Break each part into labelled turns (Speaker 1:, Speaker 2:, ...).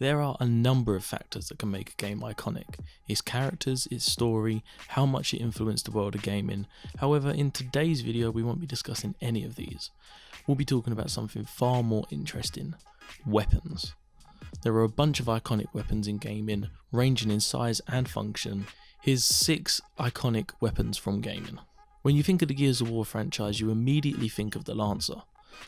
Speaker 1: There are a number of factors that can make a game iconic: its characters, its story, how much it influenced the world of gaming. However, in today's video we won't be discussing any of these. We'll be talking about something far more interesting: weapons. There are a bunch of iconic weapons in gaming, ranging in size and function. Here's 6 iconic weapons from gaming. When you think of the Gears of War franchise, you immediately think of the Lancer.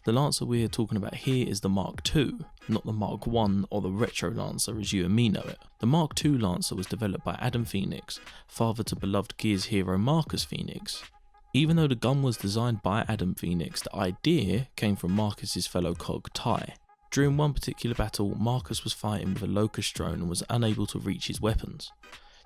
Speaker 1: The Lancer we're talking about here is the Mark II, not the Mark I or the Retro Lancer as you and me know it. The Mark II Lancer was developed by Adam Phoenix, father to beloved Gears hero Marcus Phoenix. Even though the gun was designed by Adam Phoenix, the idea came from Marcus's fellow cog Tai. During one particular battle, Marcus was fighting with a Locust drone and was unable to reach his weapons.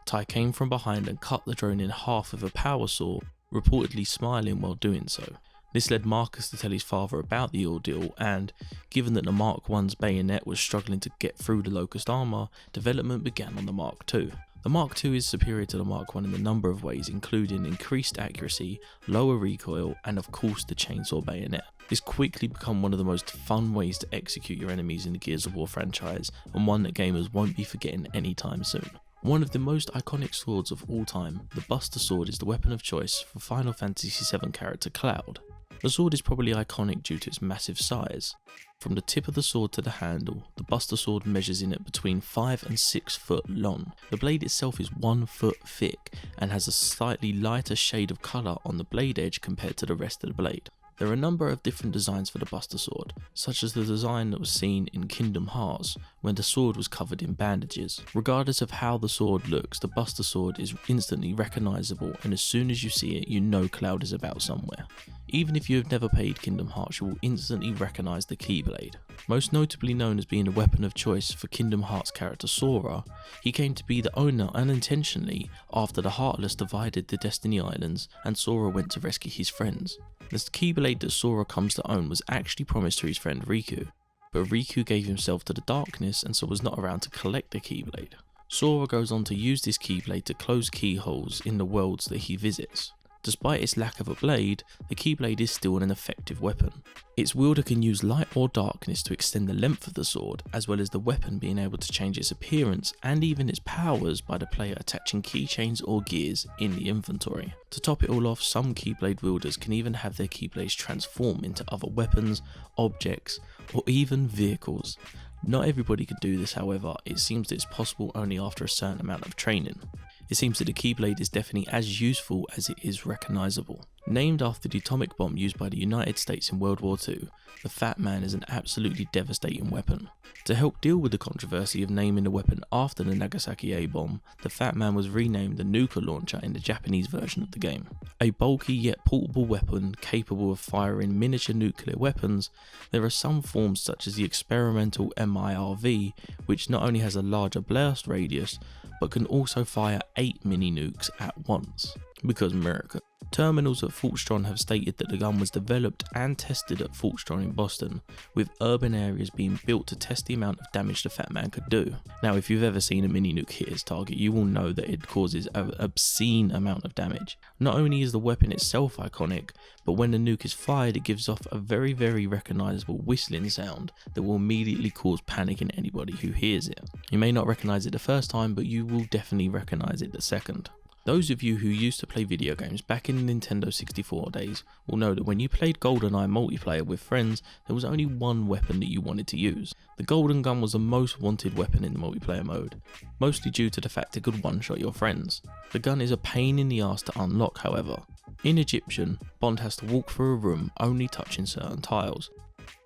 Speaker 1: Tai came from behind and cut the drone in half with a power saw, reportedly smiling while doing so. This led Marcus to tell his father about the ordeal, and given that the Mark I's bayonet was struggling to get through the Locust armour, development began on the Mark II. The Mark II is superior to the Mark I in a number of ways, including increased accuracy, lower recoil, and of course the chainsaw bayonet. This quickly became one of the most fun ways to execute your enemies in the Gears of War franchise, and one that gamers won't be forgetting anytime soon. One of the most iconic swords of all time, the Buster Sword is the weapon of choice for Final Fantasy VII character Cloud. The sword is probably iconic due to its massive size. From the tip of the sword to the handle, the Buster Sword measures in at between 5 and 6 foot long. The blade itself is 1 foot thick and has a slightly lighter shade of colour on the blade edge compared to the rest of the blade. There are a number of different designs for the Buster Sword, such as the design that was seen in Kingdom Hearts, when the sword was covered in bandages. Regardless of how the sword looks, the Buster Sword is instantly recognisable, and as soon as you see it, you know Cloud is about somewhere. Even if you have never played Kingdom Hearts, you will instantly recognise the Keyblade. Most notably known as being the weapon of choice for Kingdom Hearts character Sora, he came to be the owner unintentionally after the Heartless divided the Destiny Islands and Sora went to rescue his friends. The Keyblade that Sora comes to own was actually promised to his friend Riku, but Riku gave himself to the darkness and so was not around to collect the Keyblade. Sora goes on to use this Keyblade to close keyholes in the worlds that he visits. Despite its lack of a blade, the Keyblade is still an effective weapon. Its wielder can use light or darkness to extend the length of the sword, as well as the weapon being able to change its appearance and even its powers by the player attaching keychains or gears in the inventory. To top it all off, some Keyblade wielders can even have their Keyblades transform into other weapons, objects, or even vehicles. Not everybody can do this, however. It seems that it's possible only after a certain amount of training. It seems that the Keyblade is definitely as useful as it is recognisable. Named after the atomic bomb used by the United States in World War II, the Fat Man is an absolutely devastating weapon. To help deal with the controversy of naming the weapon after the Nagasaki A-bomb, the Fat Man was renamed the Nuka Launcher in the Japanese version of the game. A bulky yet portable weapon capable of firing miniature nuclear weapons, there are some forms such as the experimental MIRV, which not only has a larger blast radius, but can also fire 8 mini nukes at once, because America. Terminals at Fort Strong have stated that the gun was developed and tested at Fort Strong in Boston, with urban areas being built to test the amount of damage the Fat Man could do. Now, if you've ever seen a mini nuke hit its target, you will know that it causes an obscene amount of damage. Not only is the weapon itself iconic, but when the nuke is fired, it gives off a very recognisable whistling sound that will immediately cause panic in anybody who hears it. You may not recognise it the first time, but you will definitely recognise it the second. Those of you who used to play video games back in the Nintendo 64 days will know that when you played Goldeneye multiplayer with friends, there was only one weapon that you wanted to use. The Golden Gun was the most wanted weapon in the multiplayer mode, mostly due to the fact it could one-shot your friends. The gun is a pain in the ass to unlock, however. In Egyptian, Bond has to walk through a room only touching certain tiles.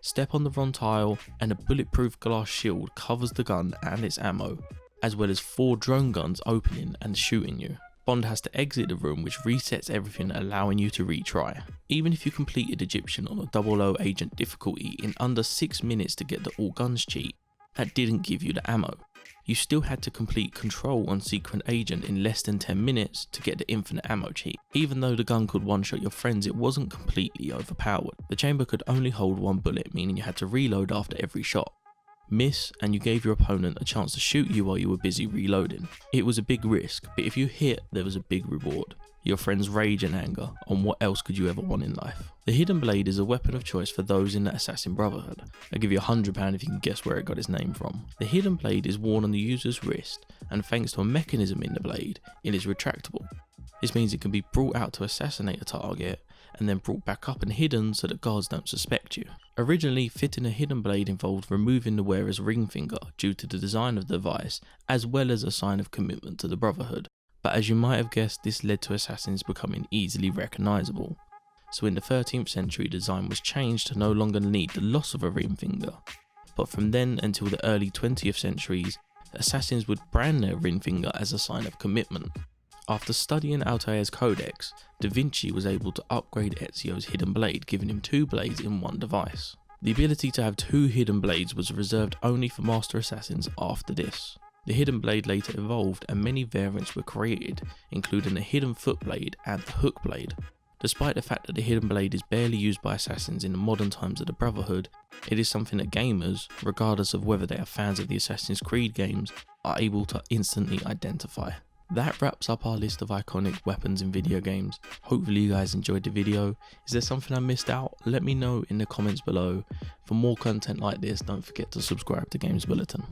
Speaker 1: Step on the wrong tile and a bulletproof glass shield covers the gun and its ammo, as well as 4 drone guns opening and shooting you. Bond has to exit the room, which resets everything, allowing you to retry. Even if you completed Egyptian on a 00 agent difficulty in under 6 minutes to get the all guns cheat, that didn't give you the ammo. You still had to complete Control on Secret Agent in less than 10 minutes to get the infinite ammo cheat. Even though the gun could one-shot your friends, it wasn't completely overpowered. The chamber could only hold 1 bullet, meaning you had to reload after every shot. miss, and you gave your opponent a chance to shoot you while you were busy reloading. It was a big risk, but if you hit, there was a big reward. Your friend's rage and anger on what else could you ever want in life. The hidden blade is a weapon of choice for those in the Assassin Brotherhood. I'll give you £100 if you can guess where it got its name from. The hidden blade is worn on the user's wrist, and thanks to a mechanism in the blade, it is retractable. This means it can be brought out to assassinate a target, and then brought back up and hidden so that guards don't suspect you. Originally, fitting a hidden blade involved removing the wearer's ring finger due to the design of the device, as well as a sign of commitment to the Brotherhood. But as you might have guessed, this led to assassins becoming easily recognisable. So in the 13th century, design was changed to no longer need the loss of a ring finger. But from then until the early 20th centuries, assassins would brand their ring finger as a sign of commitment. After studying Altair's codex, Da Vinci was able to upgrade Ezio's hidden blade, giving him 2 blades in one device. The ability to have 2 hidden blades was reserved only for master assassins after this. The hidden blade later evolved and many variants were created, including the hidden foot blade and the hook blade. Despite the fact that the hidden blade is barely used by assassins in the modern times of the Brotherhood, it is something that gamers, regardless of whether they are fans of the Assassin's Creed games, are able to instantly identify. That wraps up our list of iconic weapons in video games. Hopefully you guys enjoyed the video. Is there something I missed out? Let me know in the comments below. For more content like this, don't forget to subscribe to Games Bulletin.